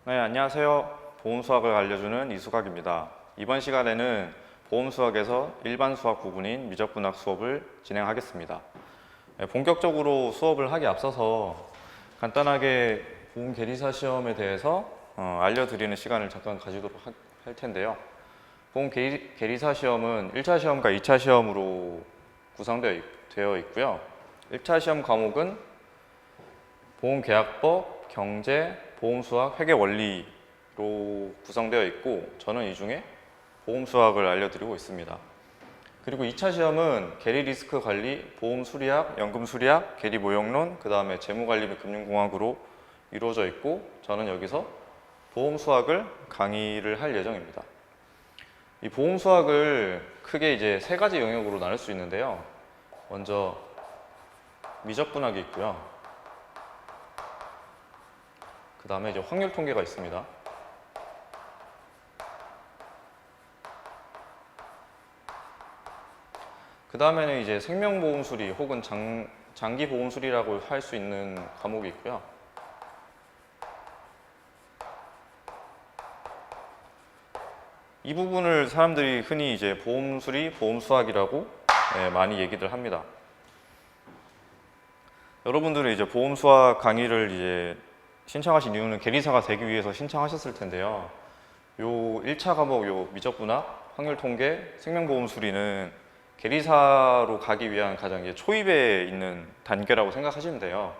네, 안녕하세요. 보험 수학을 알려주는 이수각입니다. 이번 시간에는 보험 수학에서 일반 수학 부분인 미적분학 수업을 진행하겠습니다. 네, 본격적으로 수업을 하기 앞서서 간단하게 보험 계리사 시험에 대해서 알려드리는 시간을 잠깐 가지도록 할 텐데요. 보험 계리사 시험은 1차 시험과 2차 시험으로 구성되어 있고요. 1차 시험 과목은 보험계약법, 경제, 보험수학, 회계원리로 구성되어 있고 저는 이 중에 보험수학을 알려드리고 있습니다. 그리고 2차 시험은 계리리스크 관리, 보험수리학, 연금수리학, 계리모형론, 그 다음에 재무관리 및 금융공학으로 이루어져 있고 저는 여기서 보험수학을 강의를 할 예정입니다. 이 보험수학을 크게 이제 세 가지 영역으로 나눌 수 있는데요. 먼저 미적분학이 있고요. 그 다음에 이제 확률 통계가 있습니다. 그 다음에는 이제 생명보험수리 혹은 장기보험수리라고 할 수 있는 과목이 있고요. 이 부분을 사람들이 흔히 이제 보험수리, 보험수학이라고 많이 얘기들 합니다. 여러분들은 이제 보험수학 강의를 이제 신청하신 이유는 계리사가 되기 위해서 신청하셨을 텐데요. 요 1차 과목 요 미적분학, 확률통계, 생명보험수리는 계리사로 가기 위한 가장 이제 초입에 있는 단계라고 생각하시면 돼요.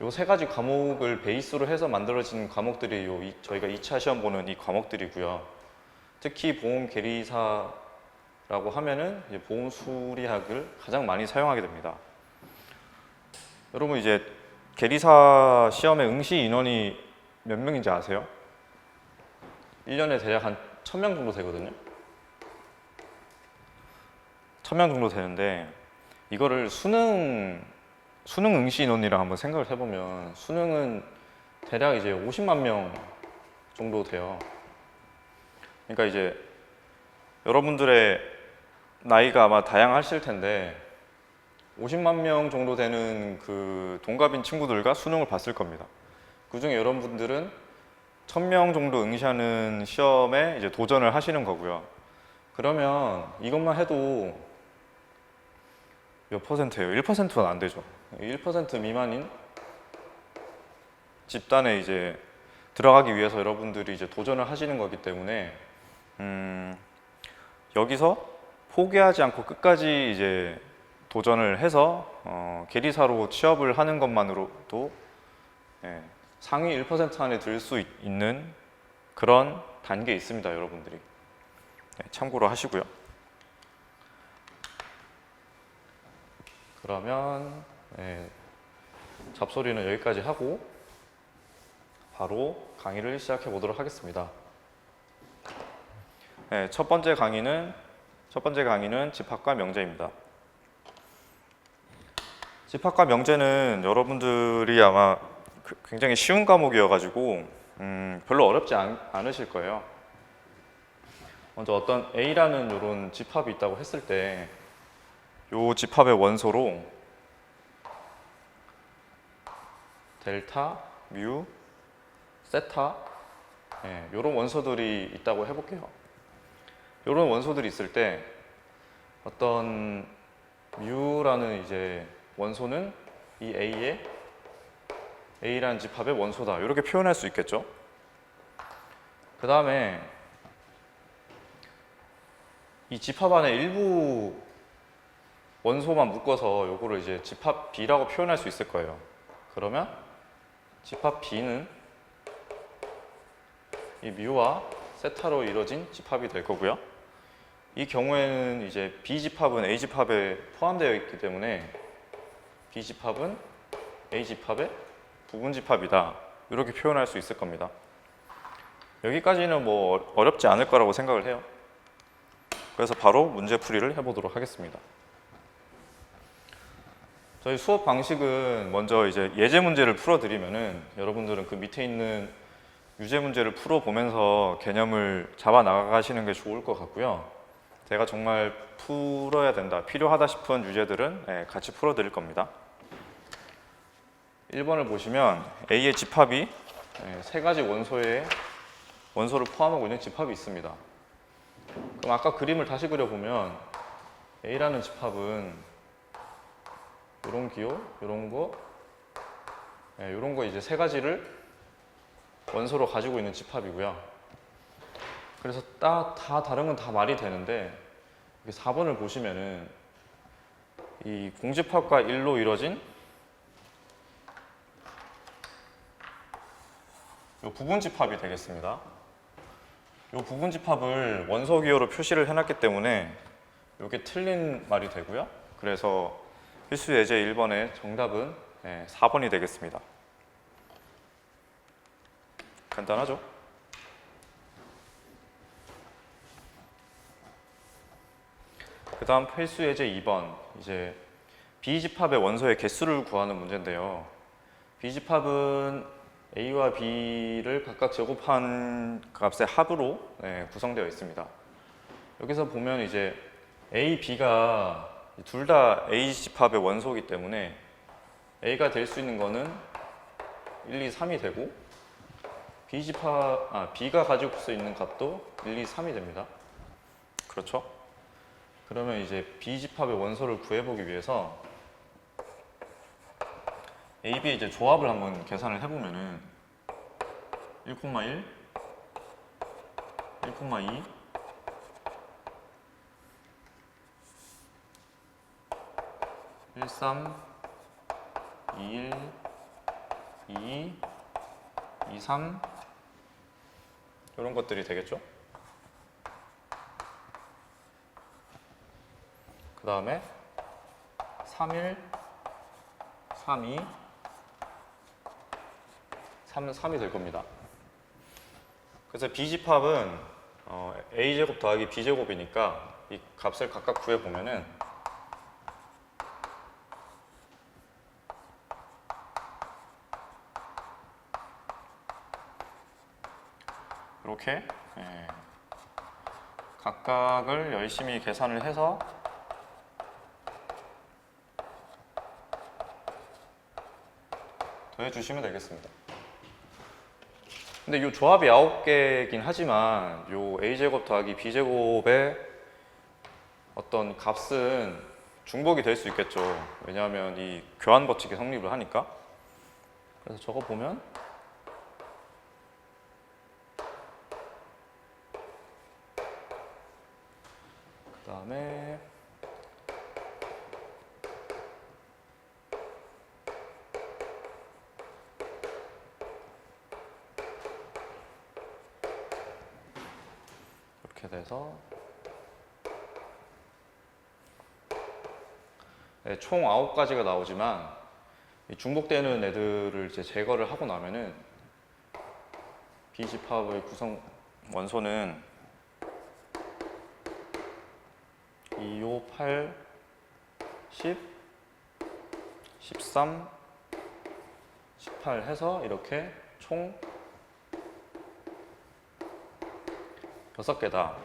요 세 가지 과목을 베이스로 해서 만들어진 과목들이 저희가 2차 시험 보는 이 과목들이고요. 특히 보험 계리사라고 하면은 이제 보험수리학을 가장 많이 사용하게 됩니다. 여러분 이제 계리사 시험의 응시 인원이 몇 명인지 아세요? 1년에 대략 한 1000명 정도 되거든요. 1000명 정도 되는데 이거를 수능 응시 인원이랑 한번 생각을 해보면 수능은 대략 이제 50만 명 정도 돼요. 그러니까 이제 여러분들의 나이가 아마 다양하실 텐데 50만 명 정도 되는 그 동갑인 친구들과 수능을 봤을 겁니다. 그 중에 여러분들은 1000명 정도 응시하는 시험에 이제 도전을 하시는 거고요. 그러면 이것만 해도 몇 퍼센트예요? 1%는 안 되죠. 1% 미만인 집단에 이제 들어가기 위해서 여러분들이 이제 도전을 하시는 거기 때문에 여기서 포기하지 않고 끝까지 이제 도전을 해서 계리사로 취업을 하는 것만으로도 상위 1% 안에 들 수 있는 그런 단계에 있습니다, 여러분들이. 참고로 하시고요. 그러면 잡소리는 여기까지 하고 바로 강의를 시작해 보도록 하겠습니다. 첫 번째 강의는 집합과 명제입니다. 집합과 명제는 여러분들이 아마 굉장히 쉬운 과목이어가지고 별로 어렵지 않으실 거예요. 먼저 어떤 A라는 이런 집합이 있다고 했을 때 이 집합의 원소로 델타, 뮤, 세타 이런 원소들이 있다고 해볼게요. 이런 원소들이 있을 때 어떤 뮤라는 이제 원소는 이 A라는 집합의 원소다 이렇게 표현할 수 있겠죠. 그 다음에 이 집합 안에 일부 원소만 묶어서 요거를 이제 집합 B라고 표현할 수 있을 거예요. 그러면 집합 B는 이 뮤와 세타로 이루어진 집합이 될 거고요. 이 경우에는 이제 B 집합은 A 집합에 포함되어 있기 때문에 B 집합은 A 집합의 부분 집합이다 이렇게 표현할 수 있을 겁니다. 여기까지는 뭐 어렵지 않을 거라고 생각을 해요. 그래서 바로 문제 풀이를 해보도록 하겠습니다. 저희 수업 방식은 먼저 이제 예제 문제를 풀어드리면은 여러분들은 그 밑에 있는 유제 문제를 풀어보면서 개념을 잡아 나가시는 게 좋을 것 같고요. 제가 정말 풀어야 된다, 필요하다 싶은 유제들은 같이 풀어드릴 겁니다. 1번을 보시면 A의 집합이 세 가지 원소를 포함하고 있는 집합이 있습니다. 그럼 아까 그림을 다시 그려보면 A라는 집합은 이런 기호, 이런 거 이제 세 가지를 원소로 가지고 있는 집합이고요. 그래서 다 다른 건 다 말이 되는데 4번을 보시면은 이 공집합과 1로 이루어진 이 부분집합이 되겠습니다. 이 부분집합을 원소 기호로 표시를 해놨기 때문에 이게 틀린 말이 되고요. 그래서 필수 예제 1번의 정답은 4번이 되겠습니다. 간단하죠? 그 다음 필수 예제 2번, 이제 B집합의 원소의 개수를 구하는 문제인데요. B집합은 A와 B를 각각 제곱한 값의 합으로 구성되어 있습니다. 여기서 보면 이제 A, B가 둘 다 A집합의 원소이기 때문에 A가 될 수 있는 거는 1, 2, 3이 되고 B가 가지고 수 있는 값도 1, 2, 3이 됩니다. 그렇죠? 그러면 이제 B집합의 원소를 구해보기 위해서 A, B의 이제 조합을 한번 계산을 해보면은 1,1, 1,2, 1,3, 2,1, 2,2, 2,3 이런 것들이 되겠죠? 그 다음에 3,1, 3,2, 3이 될 겁니다. 그래서 B집합은 A제곱 더하기 B제곱이니까 이 값을 각각 구해보면은 이렇게 각각을 열심히 계산을 해서 더해주시면 되겠습니다. 근데 이 조합이 9개이긴 하지만 이 A제곱 더하기 B제곱의 어떤 값은 중복이 될 수 있겠죠. 왜냐하면 이 교환 법칙이 성립을 하니까. 그래서 저거 보면 그 다음에 이렇게 돼서 총 9가지가 나오지만 이 중복되는 애들을 이제 제거를 하고 나면은 B집합의 구성 원소는 2, 5, 8, 10, 13, 18 해서 이렇게 총 6개다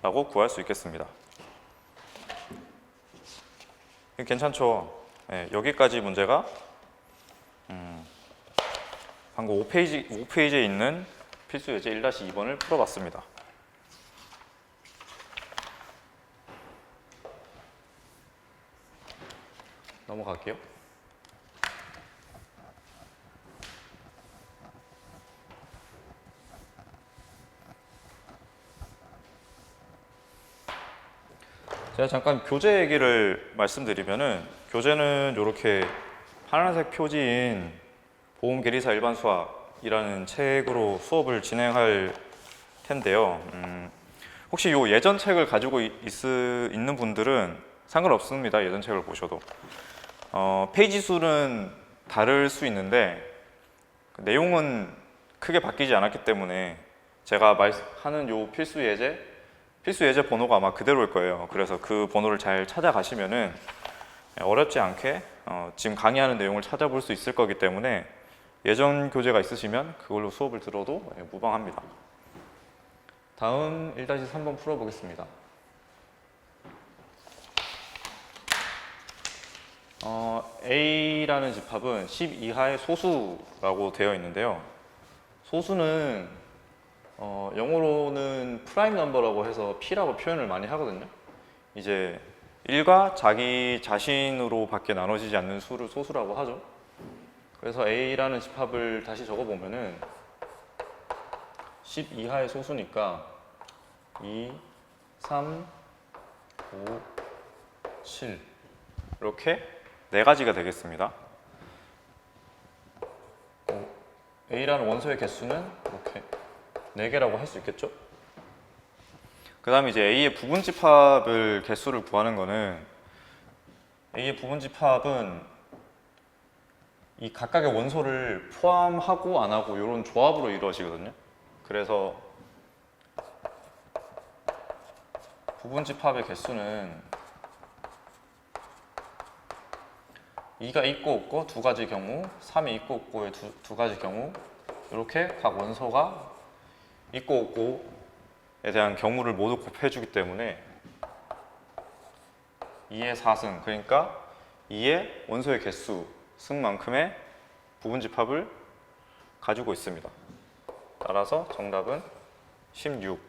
라고 구할 수 있겠습니다. 괜찮죠? 여기까지 문제가 방금 5페이지에 있는 필수 예제 1-2번을 풀어봤습니다. 넘어갈게요. 제가 잠깐 교재 얘기를 말씀드리면은 교재는 이렇게 파란색 표지인 보험계리사 일반 수학이라는 책으로 수업을 진행할 텐데요. 혹시 요 예전 책을 가지고 있는 분들은 상관없습니다. 예전 책을 보셔도. 페이지 수는 다를 수 있는데 내용은 크게 바뀌지 않았기 때문에 제가 하는 요 필수 예제 번호가 아마 그대로일 거예요. 그래서 그 번호를 잘 찾아가시면은 어렵지 않게 지금 강의하는 내용을 찾아볼 수 있을 거기 때문에 예전 교재가 있으시면 그걸로 수업을 들어도 무방합니다. 다음 1-3번 풀어보겠습니다. A라는 집합은 10 이하의 소수라고 되어 있는데요. 소수는 영어로는 프라임 넘버라고 해서 P라고 표현을 많이 하거든요. 이제 1과 자기 자신으로 밖에 나눠지지 않는 수를 소수라고 하죠. 그래서 A라는 집합을 다시 적어보면은 10 이하의 소수니까 2, 3, 5, 7 이렇게 네 가지가 되겠습니다. A라는 원소의 개수는 이렇게 4개라고 할 수 있겠죠? 그 다음에 이제 A의 부분집합을 개수를 구하는 거는 A의 부분집합은 이 각각의 원소를 포함하고 안 하고 이런 조합으로 이루어지거든요. 그래서 부분집합의 개수는 2가 있고 없고 두 가지 경우, 3이 있고 없고의 두 가지 경우 이렇게 각 원소가 있고 없고에 대한 경우를 모두 곱해주기 때문에 2의 4승, 그러니까 2의 원소의 개수 승만큼의 부분집합을 가지고 있습니다. 따라서 정답은 16,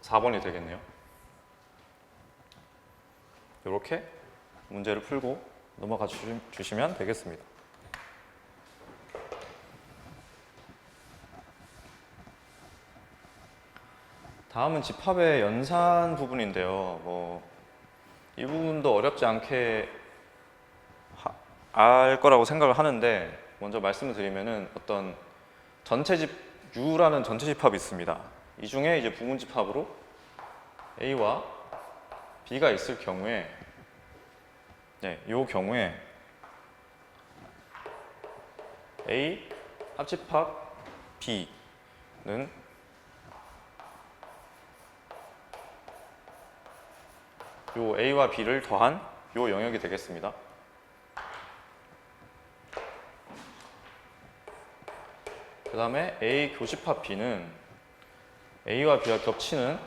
4번이 되겠네요. 이렇게 문제를 풀고 넘어가 주시면 되겠습니다. 다음은 집합의 연산 부분인데요. 이 부분도 어렵지 않게 알 거라고 생각을 하는데, 먼저 말씀을 드리면은 어떤 U라는 전체 집합이 있습니다. 이 중에 이제 부분 집합으로 A와 B가 있을 경우에, 이 경우에 A 합집합 B는 요 A와 B를 더한 요 영역이 되겠습니다. 그 다음에 A 교집합 B는 A와 B가 겹치는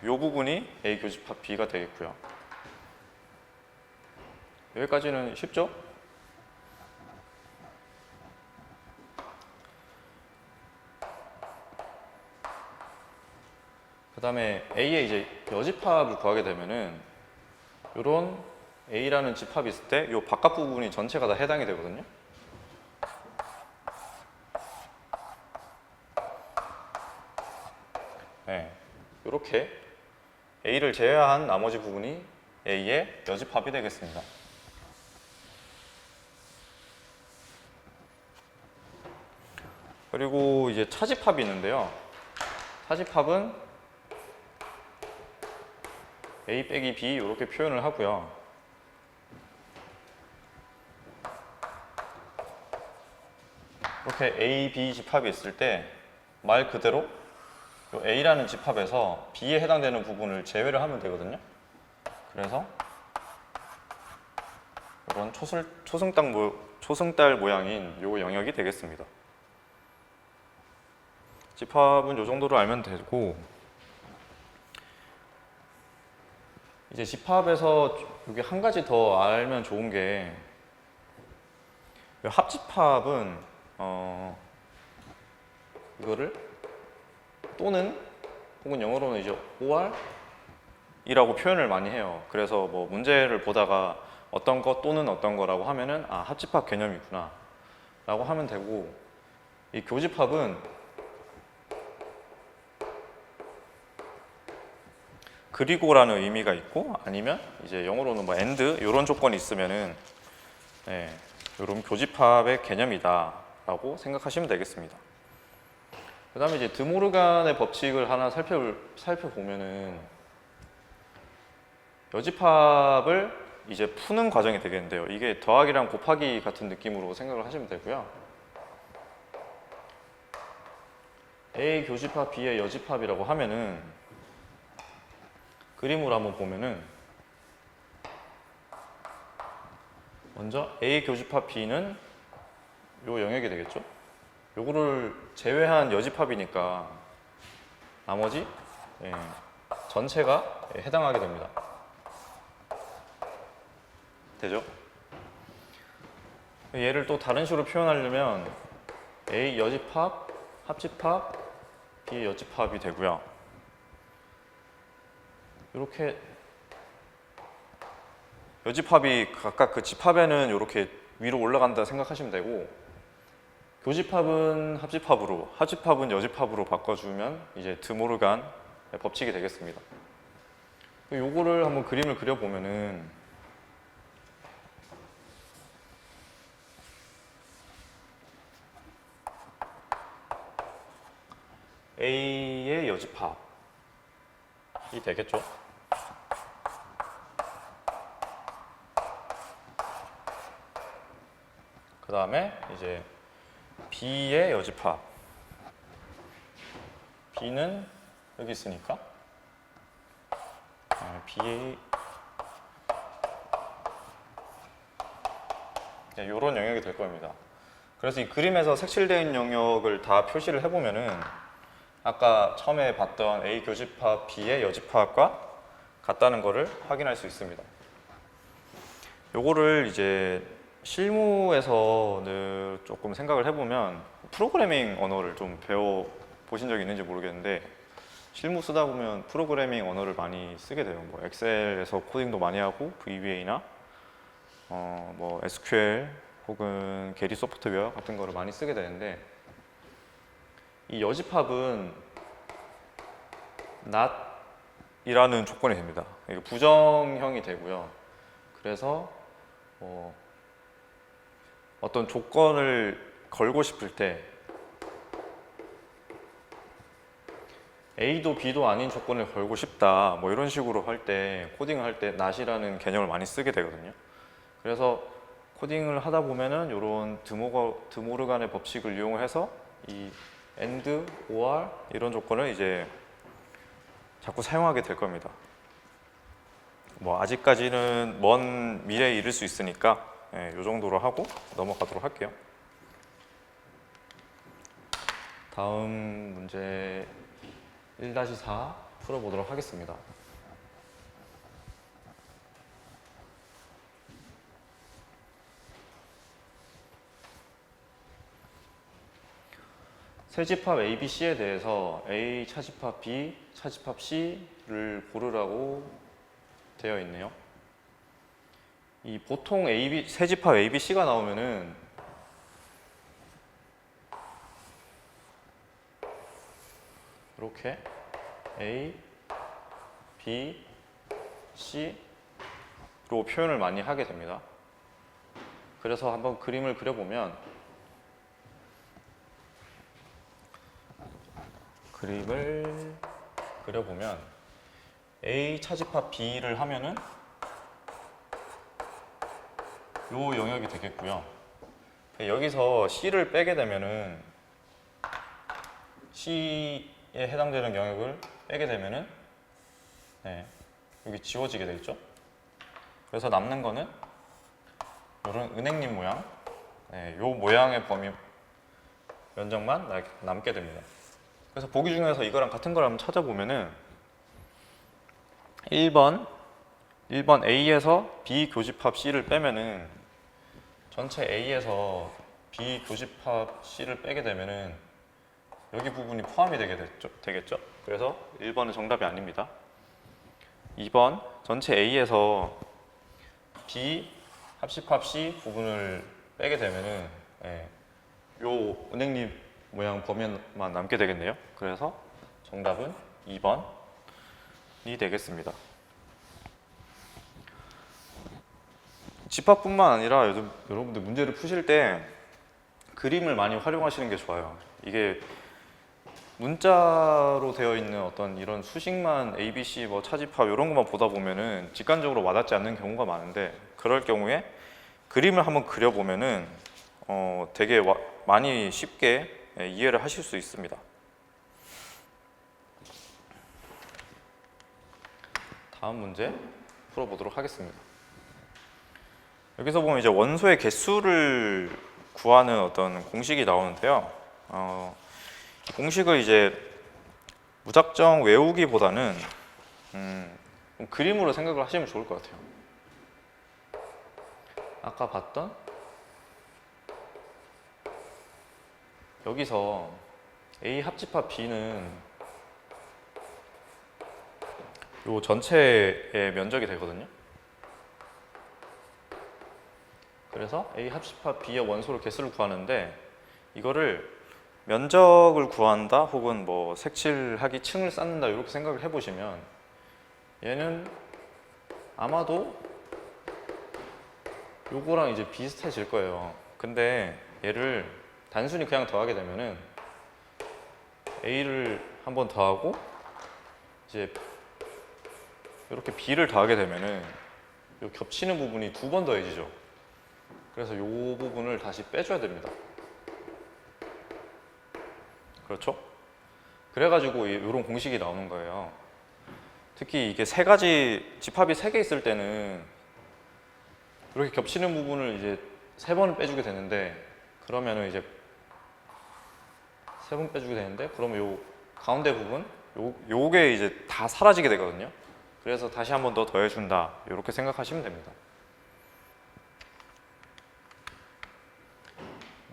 요 부분이 A 교집합 B가 되겠고요. 여기까지는 쉽죠? 그 다음에 A의 이제 여집합을 구하게 되면은 요런 A라는 집합이 있을 때 요 바깥 부분이 전체가 다 해당이 되거든요. 이렇게 A를 제외한 나머지 부분이 A의 여집합이 되겠습니다. 그리고 이제 차집합이 있는데요. 차집합은 A 빼기 B 이렇게 표현을 하고요. 이렇게 A, B 집합이 있을 때 말 그대로 A라는 집합에서 B에 해당되는 부분을 제외를 하면 되거든요. 그래서 이런 초승달 모양인 요 영역이 되겠습니다. 집합은 요 정도로 알면 되고, 이제 집합에서 여기 한 가지 더 알면 좋은 게, 합집합은 이거를 또는 혹은 영어로는 이제 or 이라고 표현을 많이 해요. 그래서 뭐 문제를 보다가 어떤 것 또는 어떤 거라고 하면은 합집합 개념이구나 라고 하면 되고, 이 교집합은 그리고라는 의미가 있고, 아니면 이제 영어로는 뭐 and 이런 조건이 있으면은 이런 교집합의 개념이다 라고 생각하시면 되겠습니다. 그 다음에 이제 드모르간의 법칙을 하나 살펴보면은 여집합을 이제 푸는 과정이 되겠는데요. 이게 더하기랑 곱하기 같은 느낌으로 생각을 하시면 되고요. A 교집합 B의 여집합이라고 하면은 그림으로 한번 보면은 먼저 A 교집합 B는 요 영역이 되겠죠. 요거를 제외한 여집합이니까 나머지 전체가 해당하게 됩니다. 되죠? 얘를 또 다른 식으로 표현하려면 A 여집합, 합집합, B 여집합이 되고요. 이렇게 여집합이 각각 그 집합에는 이렇게 위로 올라간다 생각하시면 되고, 교집합은 합집합으로, 합집합은 여집합으로 바꿔주면 이제 드모르간의 법칙이 되겠습니다. 요거를 한번 그림을 그려보면은 A의 여집합이 되겠죠. 그 다음에 이제 B의 여집합. B는 여기 있으니까 B의 이런 영역이 될 겁니다. 그래서 이 그림에서 색칠되어 있는 영역을 다 표시를 해보면은 아까 처음에 봤던 A 교집합 B의 여집합과 같다는 것을 확인할 수 있습니다. 요거를 이제 실무에서는 조금 생각을 해보면 프로그래밍 언어를 좀 배워보신 적이 있는지 모르겠는데, 실무 쓰다 보면 프로그래밍 언어를 많이 쓰게 돼요. 뭐 엑셀에서 코딩도 많이 하고 VBA나 뭐 SQL 혹은 게리 소프트웨어 같은 거를 많이 쓰게 되는데, 이 여집합은 not이라는 조건이 됩니다. 이게 부정형이 되고요. 그래서 어떤 조건을 걸고 싶을 때 A도 B도 아닌 조건을 걸고 싶다, 뭐 이런 식으로 할 때, 코딩을 할 때 not이라는 개념을 많이 쓰게 되거든요. 그래서 코딩을 하다 보면은 이런 드모르간의 법칙을 이용해서 이 AND, OR 이런 조건을 이제 자꾸 사용하게 될 겁니다. 뭐 아직까지는 먼 미래에 이를 수 있으니까 이 정도로 하고 넘어가도록 할게요. 다음 문제 1-4 풀어보도록 하겠습니다. 세집합 A, B, C에 대해서 A 차집합 B, 차집합 C를 고르라고 되어 있네요. 이 보통 세집합 A, B, C가 나오면은 이렇게 A, B, C로 표현을 많이 하게 됩니다. 그래서 한번 그림을 그려보면 A 차집합 B를 하면은 요 영역이 되겠고요. 여기서 C를 빼게 되면은 C에 해당되는 영역을 빼게 되면은 여기 지워지게 되겠죠. 그래서 남는 거는 이런 은행잎 모양, 요 모양의 범위 면적만 남게 됩니다. 그래서 보기 중에서 이거랑 같은 걸 한번 찾아보면은 1번 A에서 B 교집합 C를 빼면은 전체 A에서 B 교집합 C를 빼게 되면은 여기 부분이 포함이 되겠죠? 그래서 1번은 정답이 아닙니다. 2번 전체 A에서 B 합집합 C 부분을 빼게 되면은 요 은행잎 모양 범위만 남게 되겠네요. 그래서 정답은 2번이 되겠습니다. 집합뿐만 아니라 요즘 여러분들 문제를 푸실 때 그림을 많이 활용하시는 게 좋아요. 이게 문자로 되어 있는 어떤 이런 수식만 A, B, C 뭐 차집합 이런 것만 보다 보면은 직관적으로 와닿지 않는 경우가 많은데, 그럴 경우에 그림을 한번 그려보면은 되게 많이 쉽게 이해를 하실 수 있습니다. 다음 문제 풀어보도록 하겠습니다. 여기서 보면 이제 원소의 개수를 구하는 어떤 공식이 나오는데요. 공식을 이제 무작정 외우기보다는 그림으로 생각을 하시면 좋을 것 같아요. 아까 봤던 여기서 A 합집합 B는 요 전체의 면적이 되거든요. 그래서 A 합집합 B의 원소를 개수를 구하는데 이거를 면적을 구한다 혹은 뭐 색칠하기 층을 쌓는다 이렇게 생각을 해보시면 얘는 아마도 요거랑 이제 비슷해질 거예요. 근데 얘를 단순히 그냥 더하게 되면은 A를 한 번 더하고 이제 이렇게 B를 더하게 되면은 요 겹치는 부분이 두 번 더해지죠. 그래서 요 부분을 다시 빼줘야 됩니다. 그렇죠? 그래가지고 이런 공식이 나오는 거예요. 특히 이게 세 가지 집합이 세 개 있을 때는 이렇게 겹치는 부분을 이제 세 번을 빼주게 되는데 그러면은 이제 세 번 빼주게 되는데 그러면 요 가운데 부분 요게 이제 다 사라지게 되거든요. 그래서 다시 한 번 더 더해준다 이렇게 생각하시면 됩니다.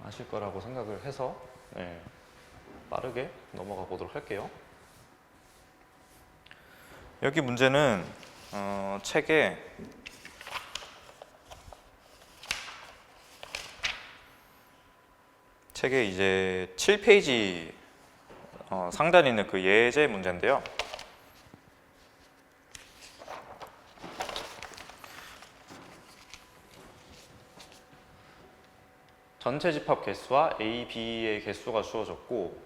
아실 거라고 생각을 해서 네, 빠르게 넘어가 보도록 할게요. 여기 문제는 책에 이제 7페이지 상단에 있는 그 예제 문제인데요. 전체 집합 개수와 A, B의 개수가 주어졌고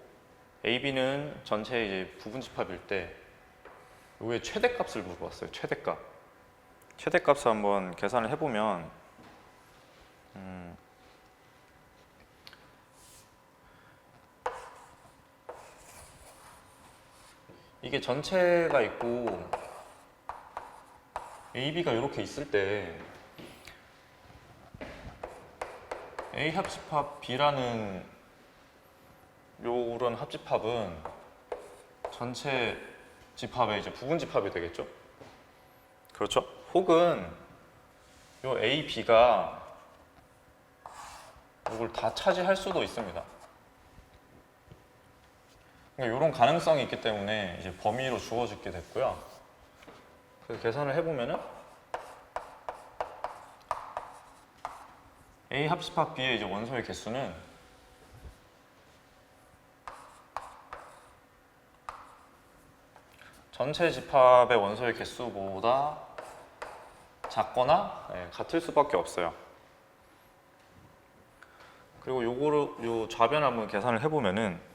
A, B는 전체 이제 부분 집합일 때 요게 최대값을 물어봤어요. 최대값을 한번 계산을 해보면 이게 전체가 있고 A, B가 이렇게 있을 때 A 합집합 B라는 요런 합집합은 전체 집합의 이제 부분 집합이 되겠죠. 그렇죠? 혹은 요 A, B가 이걸 다 차지할 수도 있습니다. 이런 가능성이 있기 때문에 이제 범위로 주어지게 됐고요. 그래서 계산을 해보면은 A 합집합 B의 이제 원소의 개수는 전체 집합의 원소의 개수보다 작거나 같을 수밖에 없어요. 그리고 요거를 요 좌변 한번 계산을 해보면은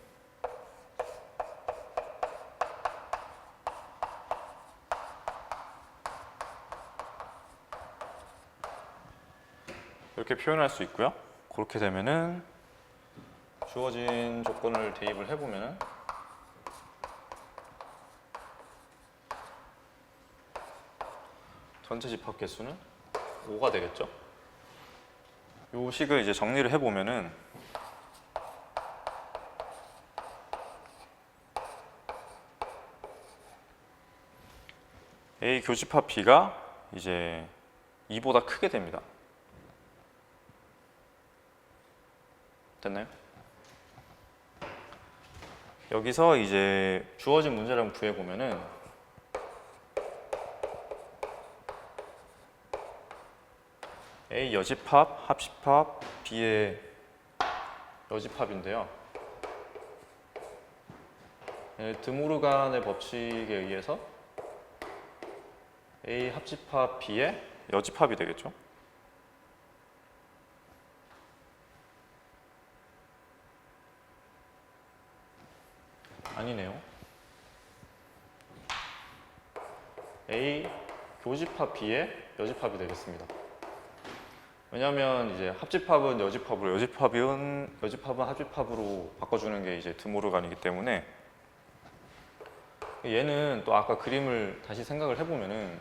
이렇게 표현할 수 있고요. 그렇게 되면은 주어진 조건을 대입을 해보면은 전체 집합 개수는 5가 되겠죠. 요 식을 이제 정리를 해보면은 A 교집합 B가 이제 2보다 크게 됩니다. 됐나요? 여기서 이제 주어진 문제를 한번 구해보면은 A 여집합, 합집합, B의 여집합인데요. 드모르간의 법칙에 의해서 A 합집합 B의 여집합이 되겠죠. 아니네요. A 교집합 B의 여집합이 되겠습니다. 왜냐하면 이제 합집합은 여집합으로, 여집합은 합집합으로 바꿔주는 게 이제 드모르간이기 때문에 얘는 또 아까 그림을 다시 생각을 해보면은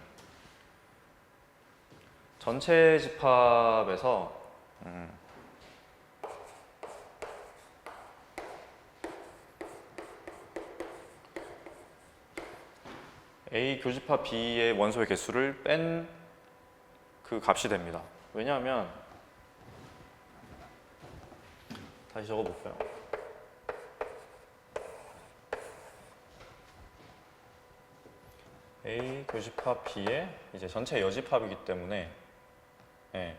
전체 집합에서 A 교집합 B의 원소의 개수를 뺀 그 값이 됩니다. 왜냐하면 다시 적어볼까요? A 교집합 B의 이제 전체 여집합이기 때문에 네.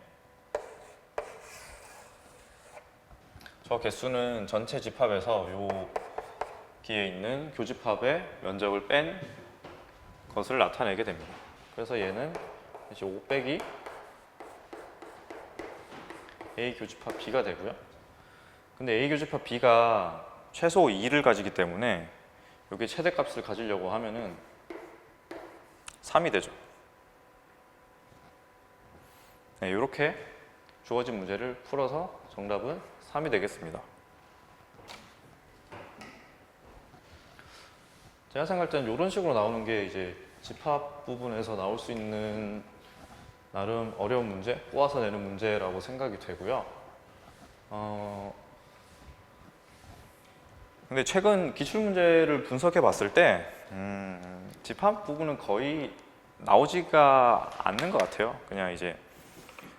저 개수는 전체 집합에서 여기에 있는 교집합의 면적을 뺀 것을 나타내게 됩니다. 그래서 얘는 이제 5 빼기 A 교집합 B가 되고요. 근데 A 교집합 B가 최소 2를 가지기 때문에 여기 최대값을 가지려고 하면은 3이 되죠. 네, 이렇게 주어진 문제를 풀어서 정답은 3이 되겠습니다. 제가 생각할 때는 이런 식으로 나오는 게 이제 집합 부분에서 나올 수 있는 나름 어려운 문제, 꼬아서 내는 문제라고 생각이 되고요. 근데 최근 기출문제를 분석해 봤을 때 집합 부분은 거의 나오지가 않는 것 같아요. 그냥 이제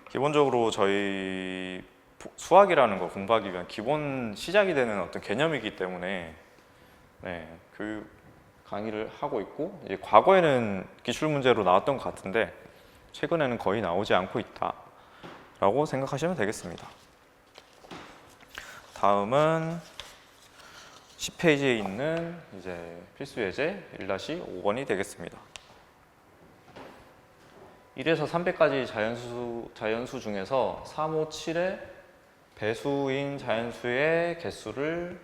기본적으로 저희 수학이라는 거 공부하기 위한 기본 시작이 되는 어떤 개념이기 때문에 네, 교육 강의를 하고 있고 이제 과거에는 기출문제로 나왔던 것 같은데 최근에는 거의 나오지 않고 있다라고 생각하시면 되겠습니다. 다음은 10페이지에 있는 이제 필수 예제 1-5번이 되겠습니다. 1에서 300까지 자연수 중에서 3, 5, 7의 배수인 자연수의 개수를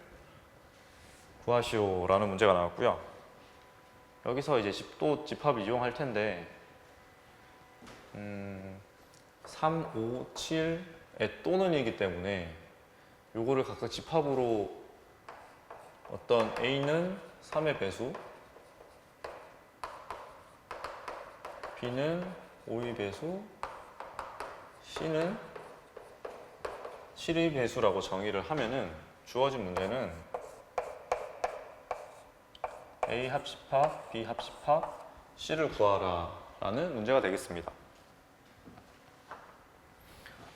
구하시오라는 문제가 나왔고요. 여기서 이제 또 집합을 이용할 텐데 3, 5, 7의 또는이기 때문에 요거를 각각 집합으로 어떤 A는 3의 배수, B는 5의 배수, C는 7의 배수라고 정의를 하면은 주어진 문제는 A 합집합, B 합집합, C를 구하라 라는 문제가 되겠습니다.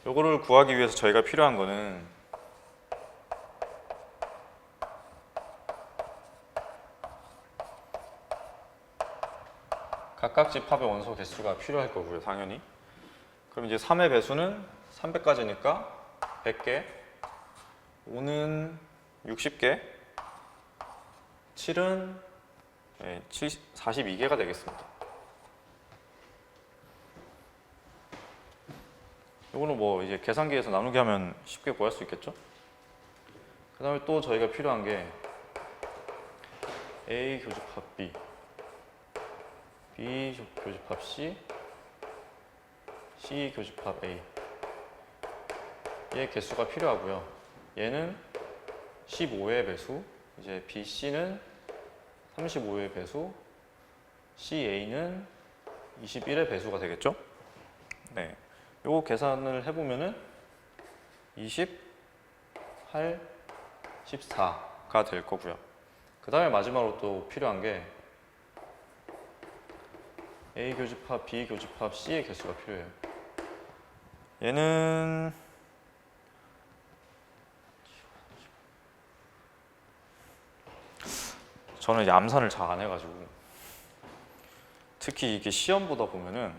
요거를 구하기 위해서 저희가 필요한 거는 각각 집합의 원소 개수가 필요할 거고요, 당연히. 그럼 이제 3의 배수는 300까지니까 100개, 5는 60개, 7은 42개가 되겠습니다. 이거는 뭐 이제 계산기에서 나누기 하면 쉽게 구할 수 있겠죠? 그 다음에 또 저희가 필요한 게 A 교집합 B, B 교집합 C, C 교집합 A. 얘 개수가 필요하고요. 얘는 15의 배수, 이제 BC는 35의 배수, CA는 21의 배수가 되겠죠? 네. 요거 계산을 해보면은 20, 8, 14가 될 거고요. 그 다음에 마지막으로 또 필요한 게 A 교집합, B 교집합, C의 개수가 필요해요. 얘는 저는 이제 암산을 잘 안 해가지고 특히 이게 시험 보다 보면은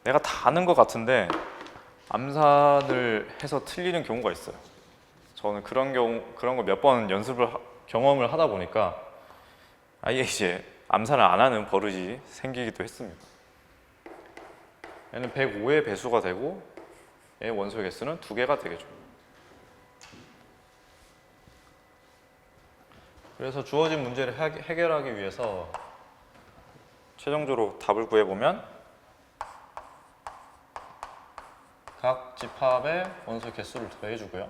내가 다 아는 것 같은데 암산을 해서 틀리는 경우가 있어요. 저는 그런 거 몇 번 경험을 하다 보니까 아예 이제 암산을 안 하는 버릇이 생기기도 했습니다. 얘는 105의 배수가 되고 얘의 원소의 개수는 2개가 되겠죠. 그래서 주어진 문제를 해결하기 위해서 최종적으로 답을 구해보면 각 집합의 원소 개수를 더해주고요.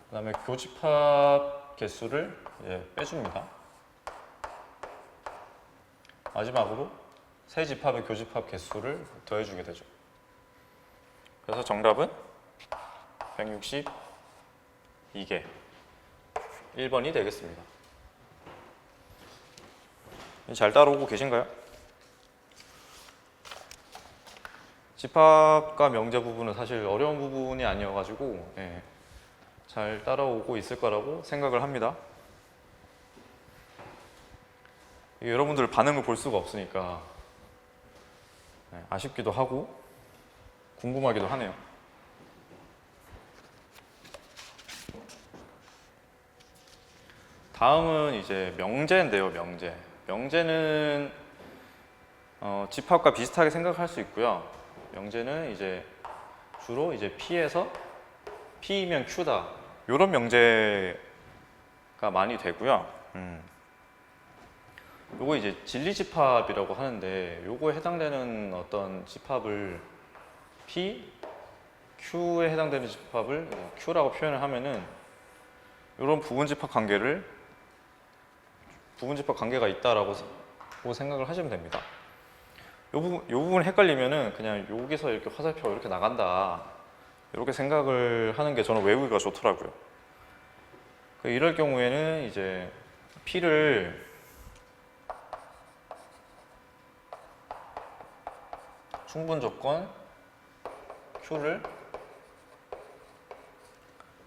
그 다음에 교집합 개수를 이제 빼줍니다. 마지막으로 세 집합의 교집합 개수를 더해주게 되죠. 그래서 정답은 162개 1번이 되겠습니다. 잘 따라오고 계신가요? 집합과 명제 부분은 사실 어려운 부분이 아니어가지고 잘 따라오고 있을 거라고 생각을 합니다. 여러분들 반응을 볼 수가 없으니까 아쉽기도 하고 궁금하기도 하네요. 다음은 이제 명제인데요, 명제. 명제는 집합과 비슷하게 생각할 수 있고요. 명제는 이제 주로 이제 P에서 P이면 Q다. 이런 명제가 많이 되고요. 요거 이제 진리 집합이라고 하는데 요거에 해당되는 어떤 집합을 P, Q에 해당되는 집합을 Q라고 표현을 하면은 이런 부분집합 관계가 있다라고 생각을 하시면 됩니다. 요 부분 헷갈리면은 그냥 여기서 이렇게 화살표가 이렇게 나간다 이렇게 생각을 하는 게 저는 외우기가 좋더라고요. 이럴 경우에는 이제 P를 충분 조건, Q를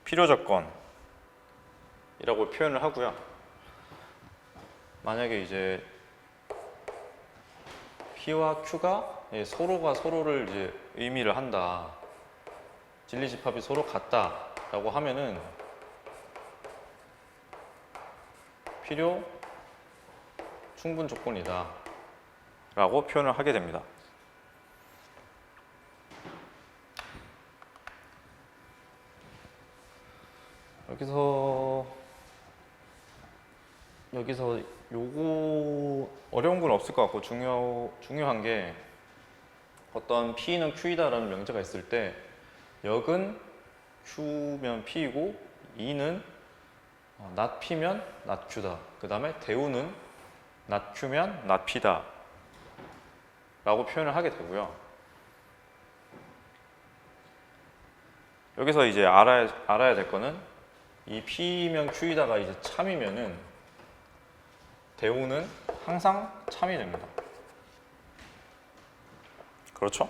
필요 조건이라고 표현을 하고요. 만약에 이제 P와 Q가 서로가 서로를 이제 의미를 한다. 진리 집합이 서로 같다라고 하면은 필요 충분 조건이다 라고 표현을 하게 됩니다. 여기서 요거 어려운 건 없을 것 같고 중요한 게 어떤 P는 Q이다라는 명제가 있을 때 역은 Q면 P이고 이는 not P면 not Q다. 그 다음에 대우는 not Q면 not P다 라고 표현을 하게 되고요. 여기서 이제 알아야 될 거는 이 P면 Q이다가 이제 참이면은 대우는 항상 참이 됩니다. 그렇죠?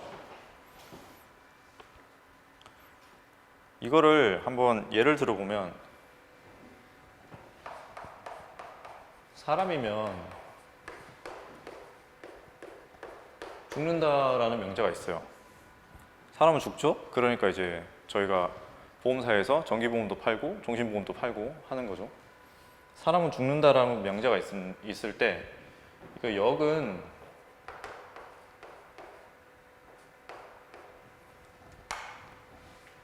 이거를 한번 예를 들어보면 사람이면 죽는다라는 명제가 있어요. 사람은 죽죠? 그러니까 이제 저희가 보험사에서 정기보험도 팔고 종신보험도 팔고 하는 거죠. 사람은 죽는다라는 명제가 있을 때 이거 역은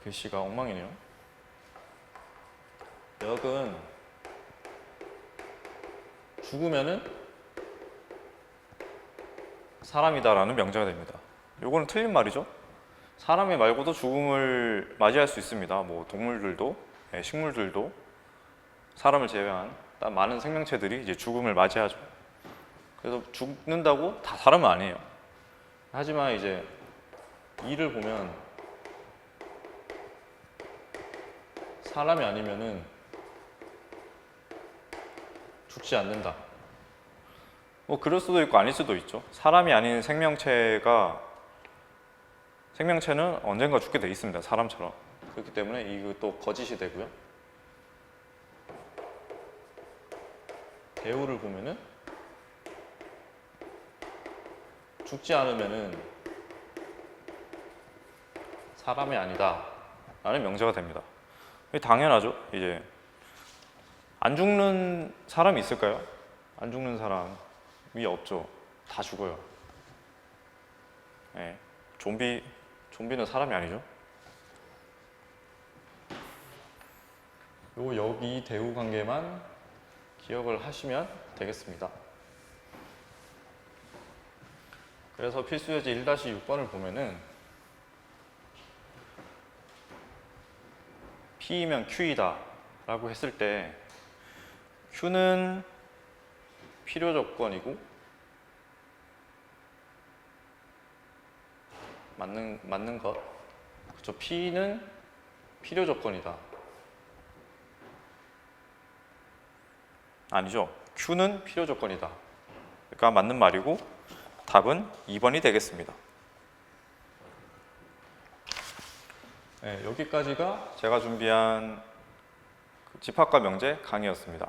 글씨가 엉망이네요. 역은 죽으면은 사람이다라는 명제가 됩니다. 요거는 틀린 말이죠. 사람이 말고도 죽음을 맞이할 수 있습니다. 뭐 동물들도, 식물들도 사람을 제외한 많은 생명체들이 이제 죽음을 맞이하죠. 그래서 죽는다고 다 사람은 아니에요. 하지만 이제 이를 보면 사람이 아니면은 죽지 않는다. 뭐 그럴 수도 있고 아닐 수도 있죠. 사람이 아닌 생명체는 언젠가 죽게 돼 있습니다. 사람처럼. 그렇기 때문에 이것도 거짓이 되고요. 대우를 보면은 죽지 않으면은 사람이 아니다 라는 명제가 됩니다. 당연하죠. 이제 안 죽는 사람이 있을까요? 안 죽는 사람이 없죠. 다 죽어요. 네. 좀비는 사람이 아니죠. 요 여기 대우 관계만 기억을 하시면 되겠습니다. 그래서 필수예제 1-6번을 보면은 P이면 Q이다 라고 했을 때 Q는 필요 조건이고 맞는 것. 그렇죠. P는 필요 조건이다. 아니죠. Q는 필요 조건이다. 그러니까 맞는 말이고 답은 2번이 되겠습니다. 네, 여기까지가 제가 준비한 집합과 명제 강의였습니다.